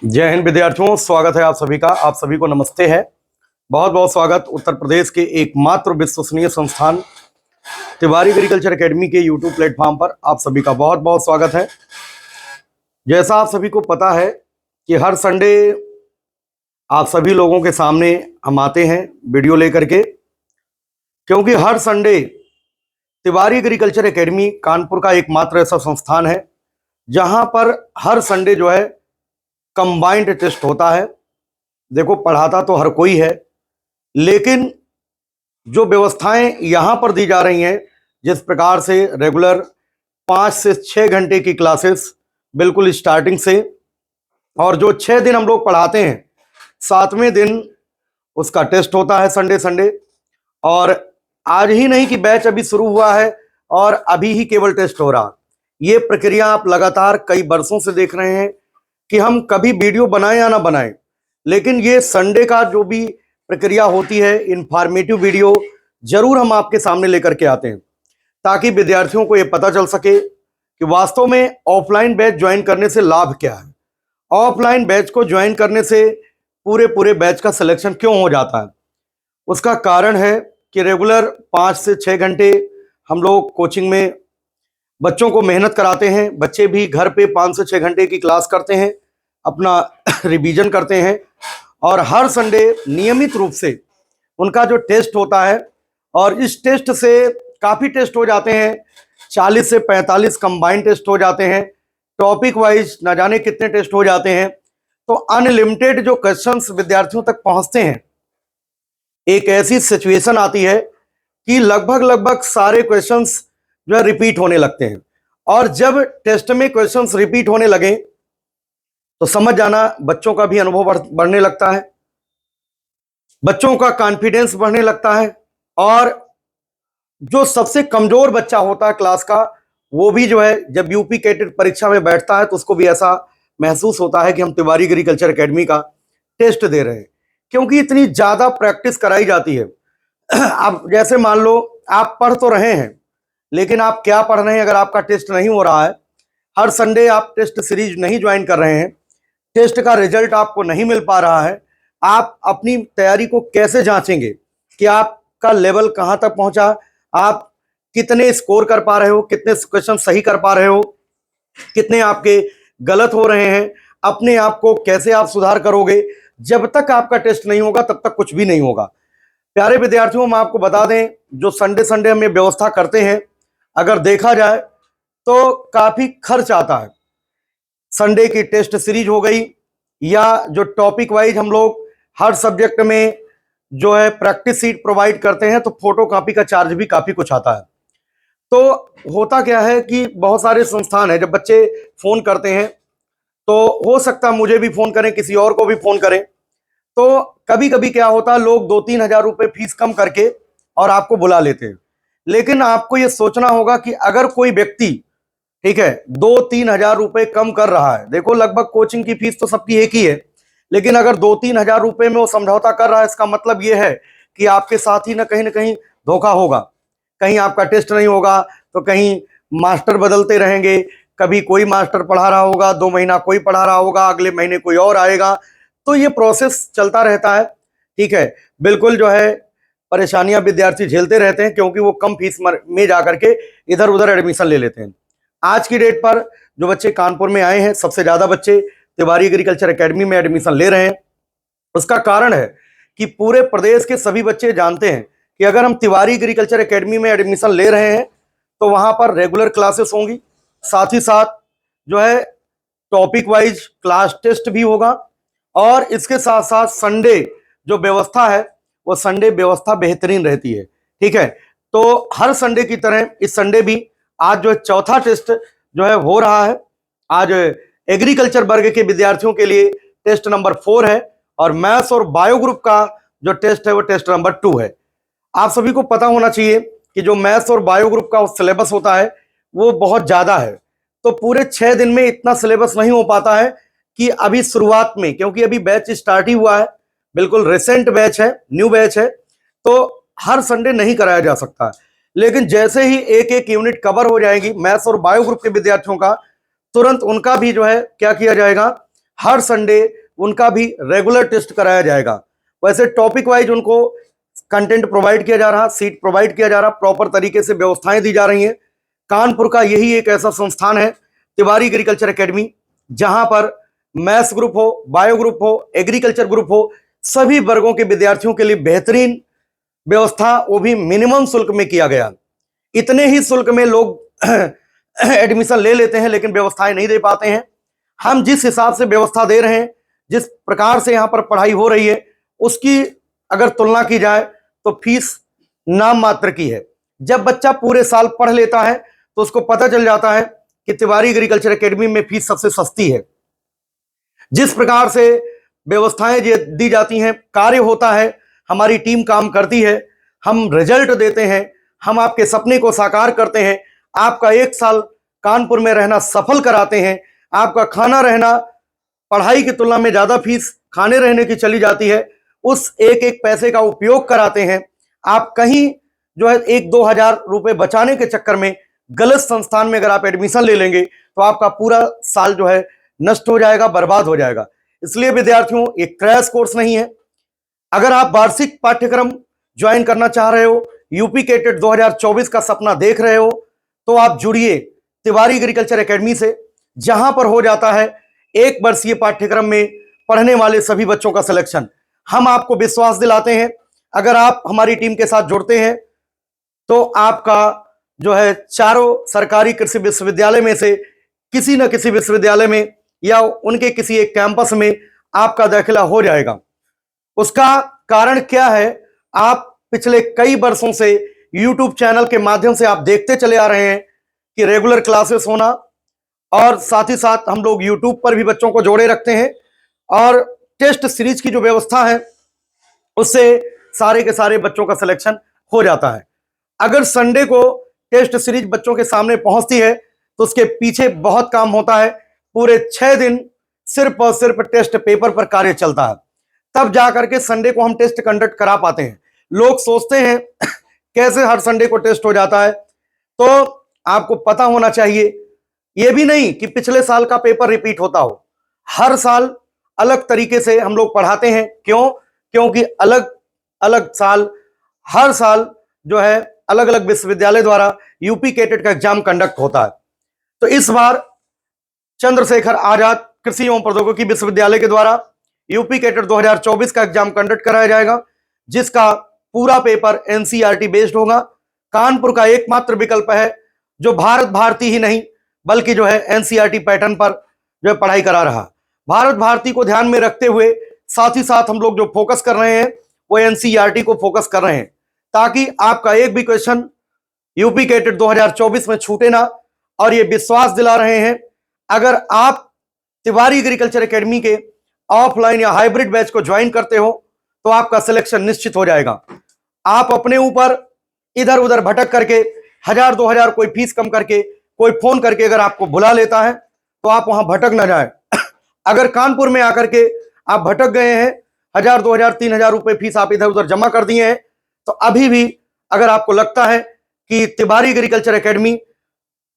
जय हिंद विद्यार्थियों, स्वागत है आप सभी का। आप सभी को नमस्ते है। बहुत बहुत स्वागत उत्तर प्रदेश के एकमात्र विश्वसनीय संस्थान तिवारी एग्रीकल्चर एकेडमी के यूट्यूब प्लेटफॉर्म पर आप सभी का बहुत बहुत स्वागत है। जैसा आप सभी को पता है कि हर संडे आप सभी लोगों के सामने हम आते हैं वीडियो लेकर के, क्योंकि हर Sunday Tiwari agriculture academy Kanpur का एकमात्र ऐसा संस्थान है जहां पर हर संडे जो है कंबाइंड टेस्ट होता है। देखो, पढ़ाता तो हर कोई है, लेकिन जो व्यवस्थाएं यहां पर दी जा रही हैं, जिस प्रकार से रेगुलर 5 से 6 घंटे की क्लासेस बिल्कुल स्टार्टिंग से, और जो 6 दिन हम लोग पढ़ाते हैं 7वें दिन उसका टेस्ट होता है संडे संडे। और आज ही नहीं कि बैच अभी शुरू हुआ है और अभी ही केवल टेस्ट हो रहा, ये प्रक्रिया आप लगातार कई वर्षों से देख रहे हैं कि हम कभी वीडियो बनाएं या ना बनाएं, लेकिन ये संडे का जो भी प्रक्रिया होती है, इंफॉर्मेटिव वीडियो जरूर हम आपके सामने लेकर के आते हैं, ताकि विद्यार्थियों को ये पता चल सके कि वास्तव में ऑफलाइन बैच ज्वाइन करने से लाभ क्या है, ऑफलाइन बैच को ज्वाइन करने से पूरे बैच का सिलेक्शन क्यों हो जाता है। उसका कारण है कि रेगुलर 5 से 6 घंटे हम लोग कोचिंग में बच्चों को मेहनत कराते हैं। बच्चे भी घर पे 5 से 6 घंटे की क्लास करते हैं, अपना रिवीजन करते हैं, और हर संडे नियमित रूप से उनका जो टेस्ट होता है, और इस टेस्ट से काफ़ी टेस्ट हो जाते हैं, 40 से 45 कंबाइंड टेस्ट हो जाते हैं, टॉपिक वाइज न जाने कितने टेस्ट हो जाते हैं। तो अनलिमिटेड जो क्वेश्चंस विद्यार्थियों तक पहुंचते हैं, एक ऐसी सिचुएशन आती है कि लगभग सारे क्वेश्चंस जो है रिपीट होने लगते हैं। और जब टेस्ट में क्वेश्चंस रिपीट होने लगे तो समझ जाना बच्चों का भी अनुभव बढ़ने लगता है, बच्चों का कॉन्फिडेंस बढ़ने लगता है, और जो सबसे कमजोर बच्चा होता है क्लास का, वो भी जो है जब यूपी कैटेट परीक्षा में बैठता है तो उसको भी ऐसा महसूस होता है कि हम तिवारी एग्रीकल्चर एकेडमी का टेस्ट दे रहे हैं, क्योंकि इतनी ज्यादा प्रैक्टिस कराई जाती है। अब जैसे मान लो आप पढ़ तो रहे हैं, लेकिन आप क्या पढ़ रहे हैं अगर आपका टेस्ट नहीं हो रहा है, हर संडे आप टेस्ट सीरीज नहीं ज्वाइन कर रहे हैं, टेस्ट का रिजल्ट आपको नहीं मिल पा रहा है, आप अपनी तैयारी को कैसे जांचेंगे कि आपका लेवल कहां तक पहुंचा, आप कितने स्कोर कर पा रहे हो, कितने क्वेश्चन सही कर पा रहे हो, कितने आपके गलत हो रहे हैं, अपने आप को कैसे आप सुधार करोगे। जब तक आपका टेस्ट नहीं होगा तब तक कुछ भी नहीं होगा। प्यारे विद्यार्थियों, हम आपको बता दें, जो संडे संडे हम ये व्यवस्था करते हैं, अगर देखा जाए तो काफी खर्च आता है। संडे की टेस्ट सीरीज हो गई, या जो टॉपिक वाइज हम लोग हर सब्जेक्ट में जो है प्रैक्टिस सीट प्रोवाइड करते हैं, तो फोटो कॉपी का चार्ज भी काफी कुछ आता है। तो होता क्या है कि बहुत सारे संस्थान है, जब बच्चे फोन करते हैं तो हो सकता है मुझे भी फोन करें, किसी और को भी फोन करें, तो कभी कभी क्या होता है, लोग 2-3 हजार रुपए फीस कम करके और आपको बुला लेते हैं। लेकिन आपको ये सोचना होगा कि अगर कोई व्यक्ति, ठीक है, 2-3 हजार रुपए कम कर रहा है, देखो लगभग कोचिंग की फीस तो सबकी एक ही है, लेकिन अगर 2-3 हजार रुपए में वो समझौता कर रहा है, इसका मतलब ये है कि आपके साथ ही ना कहीं धोखा होगा। कहीं आपका टेस्ट नहीं होगा तो कहीं मास्टर बदलते रहेंगे, कभी कोई मास्टर पढ़ा रहा होगा, 2 महीना कोई पढ़ा रहा होगा, अगले महीने कोई और आएगा, तो ये प्रोसेस चलता रहता है। ठीक है, बिल्कुल जो है परेशानियां विद्यार्थी झेलते रहते हैं, क्योंकि वो कम फीस में जाकर के इधर उधर एडमिशन ले लेते हैं। आज की डेट पर जो बच्चे कानपुर में आए हैं, सबसे ज्यादा बच्चे तिवारी एग्रीकल्चर एकेडमी में एडमिशन ले रहे हैं। उसका कारण है कि पूरे प्रदेश के सभी बच्चे जानते हैं कि अगर हम तिवारी एग्रीकल्चर एकेडमी में एडमिशन ले रहे हैं तो वहां पर रेगुलर क्लासेस होंगी, साथ ही साथ जो है टॉपिक वाइज क्लास टेस्ट भी होगा, और इसके साथ साथ संडे जो व्यवस्था है वो संडे व्यवस्था बेहतरीन रहती है। ठीक है, तो हर संडे की तरह इस संडे भी आज जो है चौथा टेस्ट जो है हो रहा है। आज एग्रीकल्चर वर्ग के विद्यार्थियों के लिए टेस्ट नंबर 4 है, और मैथ्स और बायो ग्रुप का जो टेस्ट है वो टेस्ट नंबर 2 है। आप सभी को पता होना चाहिए कि जो मैथ्स और बायो ग्रुप का सिलेबस होता है वो बहुत ज्यादा है, तो पूरे 6 दिन में इतना सिलेबस नहीं हो पाता है कि अभी शुरुआत में, क्योंकि अभी बैच स्टार्ट ही हुआ है, बिल्कुल रिसेंट बैच है, न्यू बैच है, तो हर संडे नहीं कराया जा सकता। लेकिन जैसे ही एक एक यूनिट कवर हो जाएगी मैथ्स और बायो ग्रुप के विद्यार्थियों का, तुरंत उनका भी जो है क्या किया जाएगा, हर संडे उनका भी रेगुलर टेस्ट कराया जाएगा। वैसे टॉपिक वाइज उनको कंटेंट प्रोवाइड किया जा रहा, सीट प्रोवाइड किया जा रहा, प्रॉपर तरीके से व्यवस्थाएं दी जा रही हैं। कानपुर का यही एक ऐसा संस्थान है तिवारी एग्रीकल्चर एकेडमी, जहां पर मैथ्स ग्रुप हो, बायो ग्रुप हो, एग्रीकल्चर ग्रुप हो, सभी वर्गों के विद्यार्थियों के लिए बेहतरीन व्यवस्था, वो भी मिनिमम शुल्क में किया गया। इतने ही शुल्क में लोग एडमिशन ले लेते हैं लेकिन व्यवस्थाएं नहीं दे पाते हैं। हम जिस हिसाब से व्यवस्था दे रहे हैं, जिस प्रकार से यहां पर पढ़ाई हो रही है, उसकी अगर तुलना की जाए तो फीस नाम मात्र की है। जब बच्चा पूरे साल पढ़ लेता है तो उसको पता चल जाता है कि तिवारी एग्रीकल्चर एकेडमी में फीस सबसे सस्ती है। जिस प्रकार से व्यवस्थाएं दी जाती हैं, कार्य होता है, हमारी टीम काम करती है, हम रिजल्ट देते हैं, हम आपके सपने को साकार करते हैं, आपका 1 साल कानपुर में रहना सफल कराते हैं। आपका खाना रहना, पढ़ाई की तुलना में ज्यादा फीस खाने रहने की चली जाती है, उस एक एक पैसे का उपयोग कराते हैं। आप कहीं जो है 1-2 हजार रुपए बचाने के चक्कर में गलत संस्थान में अगर आप एडमिशन ले लेंगे तो आपका पूरा साल जो है नष्ट हो जाएगा, बर्बाद हो जाएगा। इसलिए विद्यार्थियों, ये क्रैश कोर्स नहीं है। अगर आप वार्षिक पाठ्यक्रम ज्वाइन करना चाह रहे हो, यूपी कैटेट 2024 का सपना देख रहे हो, तो आप जुड़िए तिवारी एग्रीकल्चर एकेडमी से, जहां पर हो जाता है 1 वर्षीय पाठ्यक्रम में पढ़ने वाले सभी बच्चों का सिलेक्शन। हम आपको विश्वास दिलाते हैं, अगर आप हमारी टीम के साथ जुड़ते हैं तो आपका जो है चारों सरकारी कृषि विश्वविद्यालय में से किसी न किसी विश्वविद्यालय में या उनके किसी एक कैंपस में आपका दाखिला हो जाएगा। उसका कारण क्या है? आप पिछले कई वर्षों से YouTube चैनल के माध्यम से आप देखते चले आ रहे हैं कि रेगुलर क्लासेस होना, और साथ ही साथ हम लोग YouTube पर भी बच्चों को जोड़े रखते हैं, और टेस्ट सीरीज की जो व्यवस्था है उससे सारे के सारे बच्चों का सिलेक्शन हो जाता है। अगर संडे को टेस्ट सीरीज बच्चों के सामने पहुंचती है तो उसके पीछे बहुत काम होता है। पूरे 6 दिन सिर्फ और सिर्फ टेस्ट पेपर पर कार्य चलता है, तब जाकर के संडे को हम टेस्ट कंडक्ट करा पाते हैं। लोग सोचते हैं कैसे हर संडे को टेस्ट हो जाता है, तो आपको पता होना चाहिए, यह भी नहीं कि पिछले साल का पेपर रिपीट होता हो। हर साल अलग तरीके से हम लोग पढ़ाते हैं। क्यों? क्योंकि अलग अलग साल, हर साल जो है अलग अलग विश्वविद्यालय द्वारा यूपी कैटेट का एग्जाम कंडक्ट होता है। तो इस बार चंद्रशेखर आजाद कृषि एवं प्रौद्योगिकी विश्वविद्यालय के द्वारा यूपी कैटेट 2024 का एग्जाम कंडक्ट कराया जाएगा, जिसका पूरा पेपर एनसीईआरटी बेस्ड होगा। कानपुर का एकमात्र विकल्प है जो भारत भारती ही नहीं बल्कि जो है एनसीईआरटी पैटर्न पर जो है पढ़ाई करा रहा। भारत भारती को ध्यान में रखते हुए साथ ही साथ हम लोग जो फोकस कर रहे हैं वो एनसीईआरटी को फोकस कर रहे हैं, ताकि आपका एक भी क्वेश्चन यूपी कैटेट 2024 में छूटे ना। और ये विश्वास दिला रहे हैं, अगर आप तिवारी एग्रीकल्चर एकेडमी के ऑफलाइन या हाइब्रिड बैच को ज्वाइन करते हो तो आपका सिलेक्शन निश्चित हो जाएगा। आप अपने ऊपर इधर उधर भटक करके 1000-2 हजार कोई फीस कम करके, कोई फोन करके अगर आपको बुला लेता है तो आप वहां भटक ना जाए। अगर कानपुर में आकर के आप भटक गए हैं, 1000-2 हजार 3 हजार रुपए फीस आप इधर उधर जमा कर दिए हैं, तो अभी भी अगर आपको लगता है कि तिवारी एग्रीकल्चर एकेडमी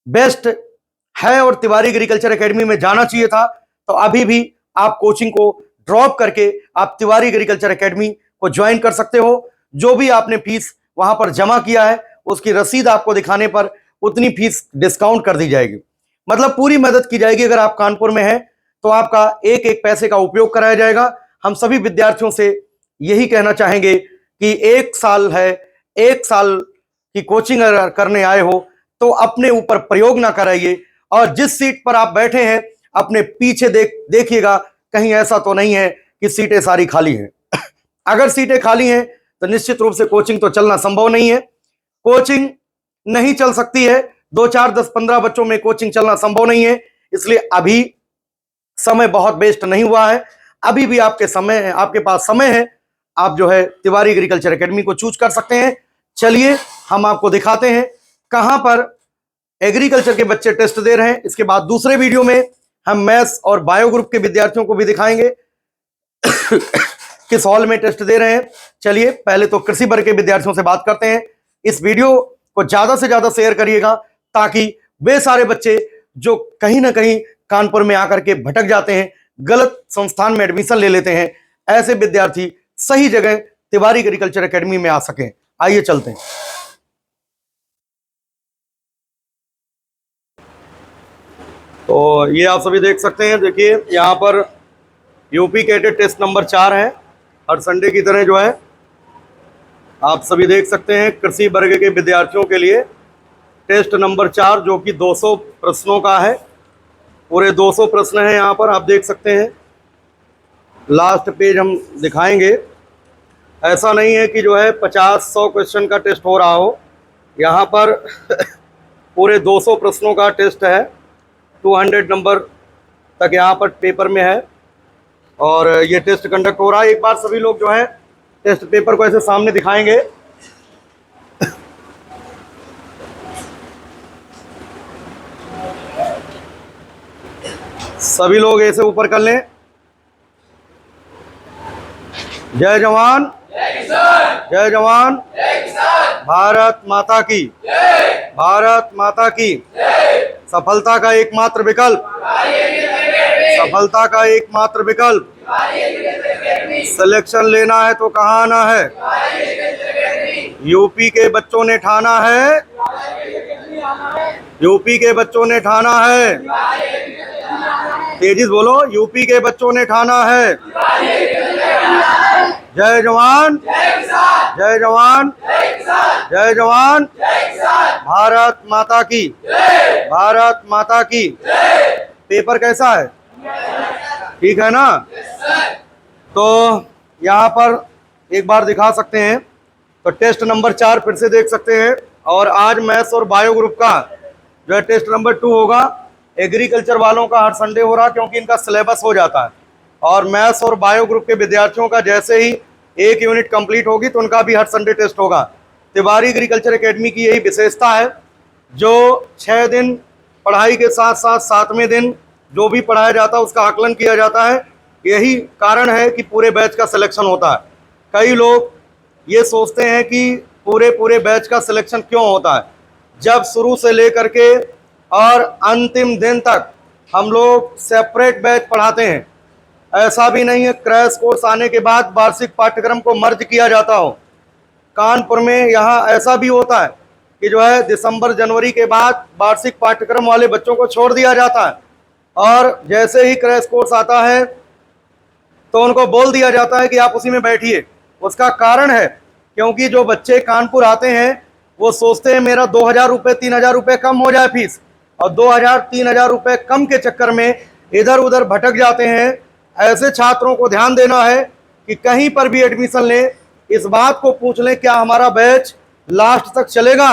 बेस्ट है और तिवारी एग्रीकल्चर एकेडमी में जाना चाहिए था, तो अभी भी आप कोचिंग को ड्रॉप करके आप तिवारी एग्रीकल्चर एकेडमी को ज्वाइन कर सकते हो। जो भी आपने फीस वहां पर जमा किया है उसकी रसीद आपको दिखाने पर उतनी फीस डिस्काउंट कर दी जाएगी। मतलब पूरी मदद की जाएगी। अगर आप कानपुर में हैं तो आपका एक एक पैसे का उपयोग कराया जाएगा। हम सभी विद्यार्थियों से यही कहना चाहेंगे कि 1 साल है, 1 साल की कोचिंग अगर करने आए हो तो अपने ऊपर प्रयोग ना कराइए, और जिस सीट पर आप बैठे हैं अपने पीछे देखिएगा, कहीं ऐसा तो नहीं है कि सीटें सारी खाली हैं। अगर सीटें खाली हैं तो निश्चित रूप से कोचिंग तो चलना संभव नहीं है। कोचिंग नहीं चल सकती है, 2, 4, 10, 15 बच्चों में कोचिंग चलना संभव नहीं है। इसलिए अभी समय बहुत वेस्ट नहीं हुआ है, अभी भी आपके पास समय है। आप जो है तिवारी एग्रीकल्चर एकेडमी को चूज कर सकते हैं। चलिए हम आपको दिखाते हैं कहां पर एग्रीकल्चर के बच्चे टेस्ट दे रहे हैं। इसके बाद दूसरे वीडियो में हम मैथ्स और बायो ग्रुप के विद्यार्थियों को भी दिखाएंगे किस हॉल में टेस्ट दे रहे हैं। चलिए पहले तो कृषि वर्ग के विद्यार्थियों से बात करते हैं। इस वीडियो को ज्यादा से ज्यादा शेयर करिएगा, ताकि वे सारे बच्चे जो कहीं ना कहीं कानपुर में आकर के भटक जाते हैं, गलत संस्थान में एडमिशन ले लेते हैं, ऐसे विद्यार्थी सही जगह तिवारी एग्रीकल्चर एकेडमी में आ सकें। आइए चलते हैं। तो ये आप सभी देख सकते हैं, देखिए यहाँ पर यूपी कैडेट टेस्ट नंबर 4 है। हर संडे की तरह जो है आप सभी देख सकते हैं, कृषि वर्ग के विद्यार्थियों के लिए टेस्ट नंबर 4 जो कि 200 प्रश्नों का है। पूरे 200 प्रश्न हैं यहाँ पर, आप देख सकते हैं। लास्ट पेज हम दिखाएंगे। ऐसा नहीं है कि जो है 50-100 क्वेश्चन का टेस्ट हो रहा हो, यहाँ पर पूरे 200 प्रश्नों का टेस्ट है। 200 नंबर तक यहाँ पर पेपर में है और ये टेस्ट कंडक्ट हो रहा है। एक बार सभी लोग जो है टेस्ट पेपर को ऐसे सामने दिखाएंगे। सभी लोग ऐसे ऊपर कर लें। जय जवान जय जवान, भारत माता की, भारत माता की। सफलता का एकमात्र विकल्प, सफलता का एकमात्र विकल्प। सिलेक्शन लेना है तो कहाँ आना है? यूपी के बच्चों ने ठाना है, यूपी के बच्चों ने ठाना है। तेजी से बोलो, यूपी के बच्चों ने ठाना है। जय जवान जय जवान जय जवान, भारत माता की, भारत माता की। पेपर कैसा है? ठीक है ना? तो यहाँ पर एक बार दिखा सकते हैं। तो टेस्ट नंबर 4 फिर से देख सकते हैं। और आज मैथ्स और बायो ग्रुप का जो है टेस्ट नंबर 2 होगा। एग्रीकल्चर वालों का हर संडे हो रहा क्योंकि इनका सिलेबस हो जाता है। और मैथ्स और बायो ग्रुप के विद्यार्थियों का जैसे ही एक यूनिट कंप्लीट होगी तो उनका भी हर संडे टेस्ट होगा। तिवारी एग्रीकल्चर एकेडमी की यही विशेषता है, जो 6 दिन पढ़ाई के साथ साथ 7वें दिन जो भी पढ़ाया जाता है उसका आकलन किया जाता है। यही कारण है कि पूरे बैच का सिलेक्शन होता है। कई लोग ये सोचते हैं कि पूरे बैच का सिलेक्शन क्यों होता है, जब शुरू से लेकर के और अंतिम दिन तक हम लोग सेपरेट बैच पढ़ाते हैं। ऐसा भी नहीं है क्रैश कोर्स आने के बाद वार्षिक पाठ्यक्रम को मर्ज किया जाता हो। कानपुर में यहाँ ऐसा भी होता है कि जो है दिसंबर जनवरी के बाद वार्षिक पाठ्यक्रम वाले बच्चों को छोड़ दिया जाता है और जैसे ही क्रैश कोर्स आता है तो उनको बोल दिया जाता है कि आप उसी में बैठिए। उसका कारण है क्योंकि जो बच्चे कानपुर आते हैं वो सोचते हैं मेरा 2000 रुपये 3000 रुपये कम हो जाए फीस, और 2000-3000 रुपये कम के चक्कर में इधर उधर भटक जाते हैं। ऐसे छात्रों को ध्यान देना है कि कहीं पर भी एडमिशन लें, इस बात को पूछ लें क्या हमारा बैच लास्ट तक चलेगा।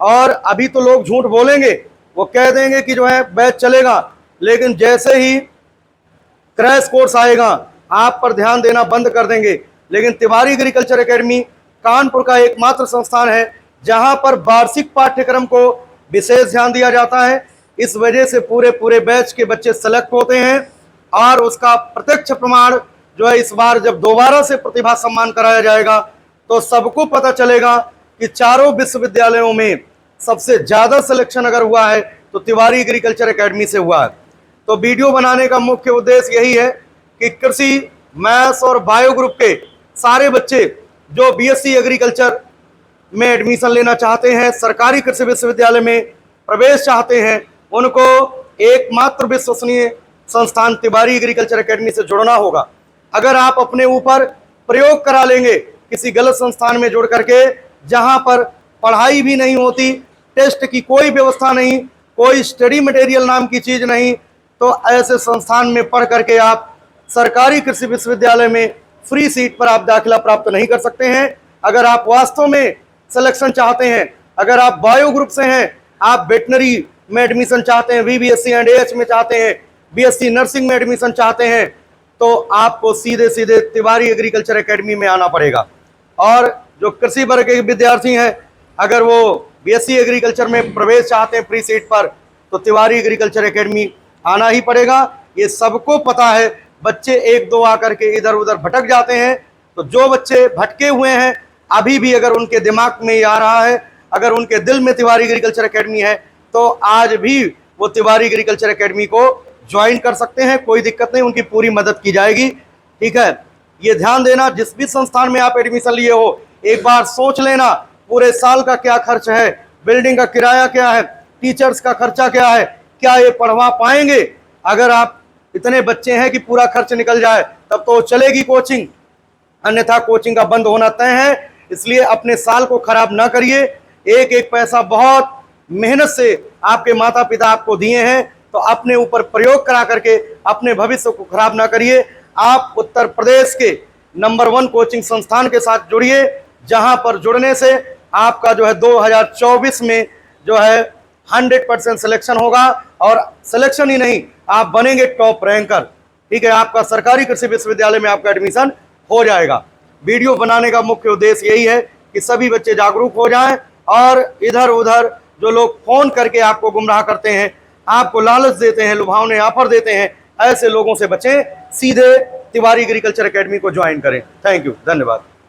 और अभी तो लोग झूठ बोलेंगे, वो कह देंगे कि जो है बैच चलेगा, लेकिन जैसे ही क्रैश कोर्स आएगा आप पर ध्यान देना बंद कर देंगे। लेकिन तिवारी एग्रीकल्चर एकेडमी कानपुर का एकमात्र संस्थान है जहां पर वार्षिक पाठ्यक्रम को विशेष ध्यान दिया जाता है। इस वजह से पूरे बैच के बच्चे सेलेक्ट होते हैं और उसका प्रत्यक्ष प्रमाण जो है इस बार जब दोबारा से प्रतिभा सम्मान कराया जाएगा तो सबको पता चलेगा कि चारों विश्वविद्यालयों में सबसे ज्यादा सिलेक्शन अगर हुआ है तो तिवारी एग्रीकल्चर एकेडमी से हुआ है। तो वीडियो बनाने का मुख्य उद्देश्य यही है कि कृषि, मैथ्स और बायो ग्रुप के सारे बच्चे जो बीएससी एग्रीकल्चर में एडमिशन लेना चाहते हैं, सरकारी कृषि विश्वविद्यालय में प्रवेश चाहते हैं, उनको एकमात्र विश्वसनीय संस्थान तिवारी एग्रीकल्चर एकेडमी से जुड़ना होगा। अगर आप अपने ऊपर प्रयोग करा लेंगे किसी गलत संस्थान में जुड़ करके जहां पर पढ़ाई भी नहीं होती, टेस्ट की कोई व्यवस्था नहीं, कोई स्टडी मटेरियल नाम की चीज नहीं, तो ऐसे संस्थान में पढ़ करके आप सरकारी कृषि विश्वविद्यालय में फ्री सीट पर आप दाखिला प्राप्त नहीं कर सकते हैं। अगर आप वास्तव में सिलेक्शन चाहते हैं, अगर आप बायो ग्रुप से हैं, आप वेटनरी में एडमिशन चाहते हैं, VBSc एंड AH में चाहते हैं, BSc नर्सिंग में एडमिशन चाहते हैं, तो आपको सीधे सीधे तिवारी एग्रीकल्चर एकेडमी में आना पड़ेगा। और जो कृषि वर्ग के विद्यार्थी हैं, अगर वो BSc एग्रीकल्चर में प्रवेश चाहते हैं फ्री सीट पर, तो तिवारी एग्रीकल्चर एकेडमी आना ही पड़ेगा। ये सबको पता है। बच्चे 1-2 आकर के इधर उधर भटक जाते हैं। तो जो बच्चे भटके हुए हैं, अभी भी अगर उनके दिमाग में ये आ रहा है, अगर उनके दिल में तिवारी एग्रीकल्चर एकेडमी है, तो आज भी वो तिवारी एग्रीकल्चर एकेडमी को ज्वाइन कर सकते हैं, कोई दिक्कत नहीं, उनकी पूरी मदद की जाएगी। ठीक है, ये ध्यान देना, जिस भी संस्थान में आप एडमिशन लिए हो एक बार सोच लेना पूरे साल का क्या खर्च है, बिल्डिंग का किराया क्या है, टीचर्स का खर्चा क्या है, क्या ये पढ़वा पाएंगे। अगर आप इतने बच्चे हैं कि पूरा खर्च निकल जाए तब तो चलेगी कोचिंग, अन्यथा कोचिंग का बंद होना तय है। इसलिए अपने साल को खराब ना करिए। एक एक पैसा बहुत मेहनत से आपके माता पिता आपको दिए हैं, तो अपने ऊपर प्रयोग करा करके अपने भविष्य को खराब ना करिए। आप उत्तर प्रदेश के नंबर 1 कोचिंग संस्थान के साथ जुड़िए, जहां पर जुड़ने से आपका जो है 2024 में जो है 100% सिलेक्शन होगा, और सिलेक्शन ही नहीं, आप बनेंगे टॉप रैंकर। ठीक है, आपका सरकारी कृषि विश्वविद्यालय में आपका एडमिशन हो जाएगा। वीडियो बनाने का मुख्य उद्देश्य यही है कि सभी बच्चे जागरूक हो जाएं, और इधर उधर जो लोग फोन करके आपको गुमराह करते हैं, आपको लालच देते हैं, लुभावने ऑफर देते हैं, ऐसे लोगों से बचें। सीधे तिवारी एग्रीकल्चर एकेडमी को ज्वाइन करें। थैंक यू, धन्यवाद।